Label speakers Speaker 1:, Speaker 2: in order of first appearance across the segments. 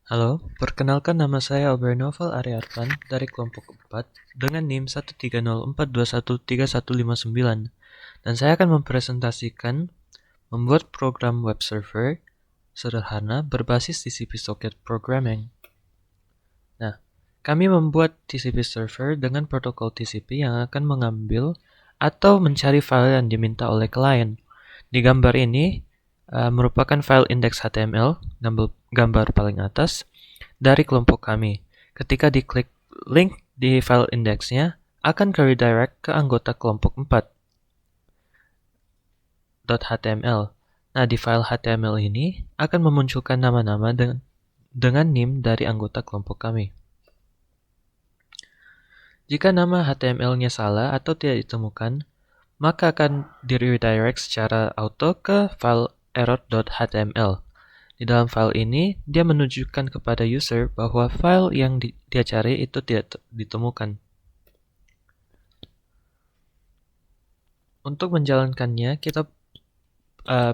Speaker 1: Halo, perkenalkan nama saya Obernoval Ariarvan dari kelompok 4 dengan NIM 13042135159 dan saya akan mempresentasikan membuat program web server sederhana berbasis TCP/Socket Programming. Nah, kami membuat TCP server dengan protokol TCP yang akan mengambil atau mencari file yang diminta oleh klien. Di gambar ini merupakan file index HTML, gambar paling atas, dari kelompok kami. Ketika diklik link di file indeksnya, akan ke redirect ke anggota kelompok 4 .html. Nah, di file HTML ini akan memunculkan nama-nama dengan NIM dari anggota kelompok kami. Jika nama HTML-nya salah atau tidak ditemukan, maka akan di-redirect secara auto ke file error.html. Di dalam file ini, dia menunjukkan kepada user bahwa file yang dia cari itu tidak ditemukan. Untuk menjalankannya, kita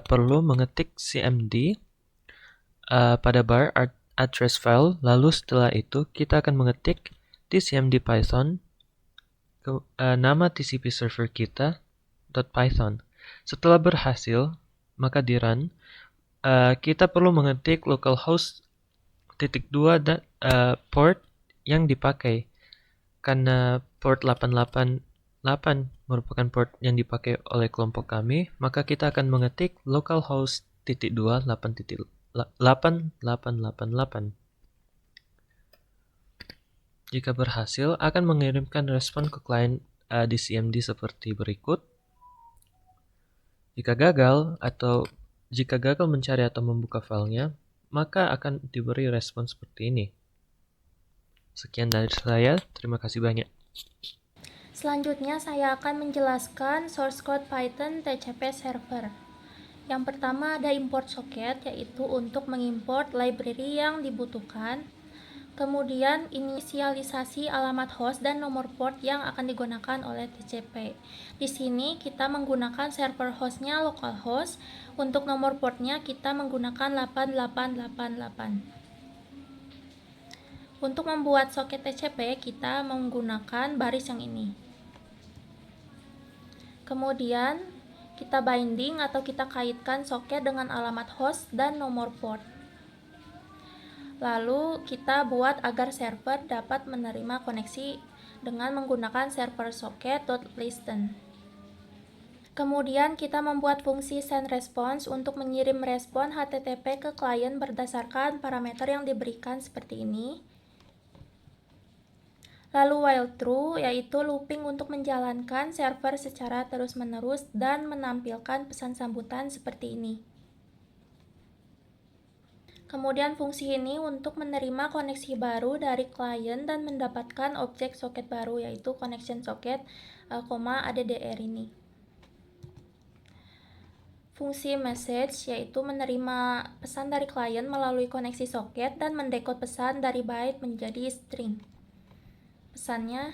Speaker 1: perlu mengetik cmd pada bar address file, lalu setelah itu kita akan mengetik di cmd python nama TCP server kita .python. Setelah berhasil, maka di run, kita perlu mengetik localhost .2 dan port yang dipakai. Karena port 888 merupakan port yang dipakai oleh kelompok kami, maka kita akan mengetik localhost .2 8888. Jika berhasil, akan mengirimkan respon ke klien di CMD seperti berikut. Jika gagal mencari atau membuka filenya, maka akan diberi respon seperti ini. Sekian dari saya, terima kasih banyak.
Speaker 2: Selanjutnya saya akan menjelaskan source code Python TCP server. Yang pertama ada import socket, yaitu untuk mengimport library yang dibutuhkan. Kemudian inisialisasi alamat host dan nomor port yang akan digunakan oleh TCP. Di sini kita menggunakan server hostnya localhost. Untuk nomor portnya kita menggunakan 8888. Untuk membuat soket TCP kita menggunakan baris yang ini. Kemudian kita binding atau kita kaitkan soket dengan alamat host dan nomor port. Lalu kita buat agar server dapat menerima koneksi dengan menggunakan server socket.listen. Kemudian kita membuat fungsi send response untuk mengirim respon HTTP ke klien berdasarkan parameter yang diberikan seperti ini. Lalu while true, yaitu looping untuk menjalankan server secara terus-menerus dan menampilkan pesan sambutan seperti ini. Kemudian fungsi ini untuk menerima koneksi baru dari klien dan mendapatkan objek soket baru, yaitu connection socket, addr ini. Fungsi message yaitu menerima pesan dari klien melalui koneksi soket dan mendekode pesan dari byte menjadi string. Pesannya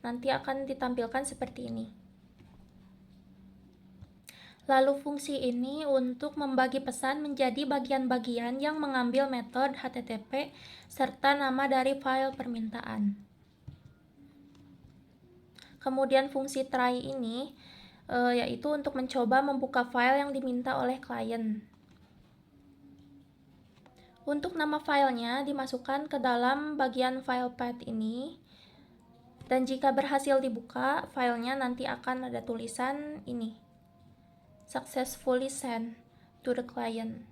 Speaker 2: nanti akan ditampilkan seperti ini. Lalu fungsi ini untuk membagi pesan menjadi bagian-bagian yang mengambil metode HTTP serta nama dari file permintaan. Kemudian fungsi try ini yaitu untuk mencoba membuka file yang diminta oleh klien. Untuk nama filenya dimasukkan ke dalam bagian file path ini. Dan jika berhasil dibuka, filenya nanti akan ada tulisan ini. Successfully sent to the client.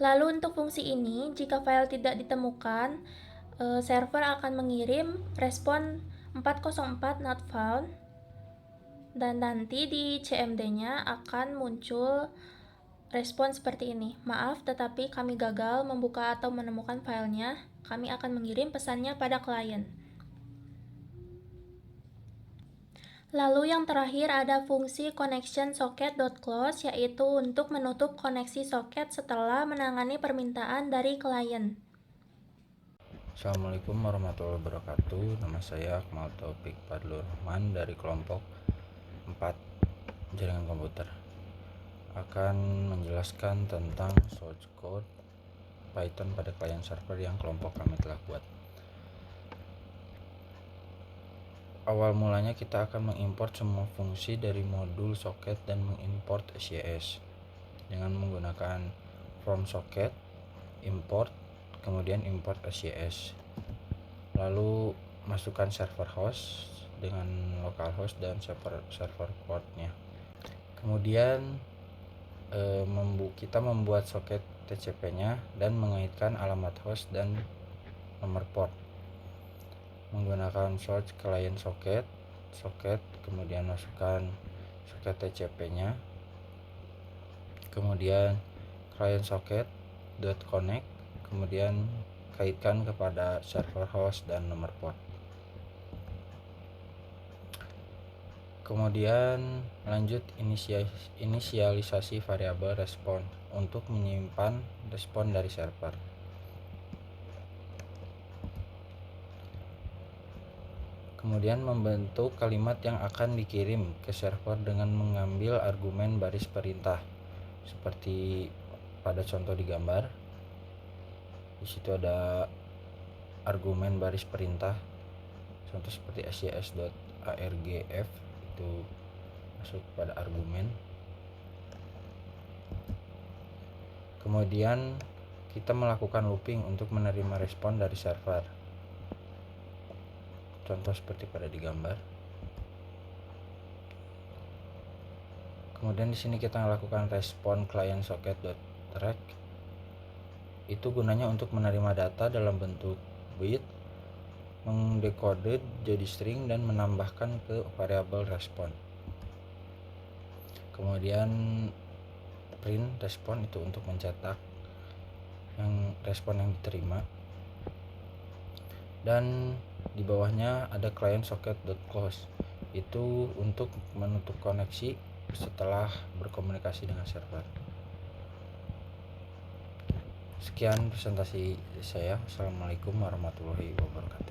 Speaker 2: Lalu untuk fungsi ini, jika file tidak ditemukan, server akan mengirim respon 404 not found. Dan nanti di CMD-nya akan muncul respon seperti ini. Maaf, tetapi kami gagal membuka atau menemukan filenya. Kami akan mengirim pesannya pada klien. Lalu yang terakhir ada fungsi connection socket.close, yaitu untuk menutup koneksi soket setelah menangani permintaan dari klien.
Speaker 3: Assalamualaikum warahmatullahi wabarakatuh. Nama saya Akmal Taufik Fadlur Rahman dari kelompok 4 jaringan komputer. akan menjelaskan tentang source code Python pada client server yang kelompok kami telah buat. Awal mulanya kita akan mengimport semua fungsi dari modul socket dan mengimport SYS dengan menggunakan from socket, import, kemudian import SYS. Lalu masukkan server host dengan localhost dan server portnya. Kemudian kita membuat soket TCP-nya dan mengaitkan alamat host dan nomor port menggunakan source client socket, kemudian masukkan soket TCP-nya, kemudian client socket .connect, kemudian kaitkan kepada server host dan nomor port. Kemudian lanjut inisialisasi variabel respon untuk menyimpan respon dari server. Kemudian membentuk kalimat yang akan dikirim ke server dengan mengambil argumen baris perintah seperti pada contoh di gambar. Di situ ada argumen baris perintah, contoh seperti sys.argf itu masuk pada argumen. Kemudian kita melakukan looping untuk menerima respon dari server, contoh seperti pada di gambar. Kemudian di sini kita melakukan respon client socket.track. Itu gunanya untuk menerima data dalam bentuk bit, mengdekode jadi string dan menambahkan ke variabel respon. Kemudian print respon itu untuk mencetak yang respon yang diterima. Dan di bawahnya ada client socket.close, itu untuk menutup koneksi setelah berkomunikasi dengan server. Sekian presentasi saya. Assalamualaikum warahmatullahi wabarakatuh.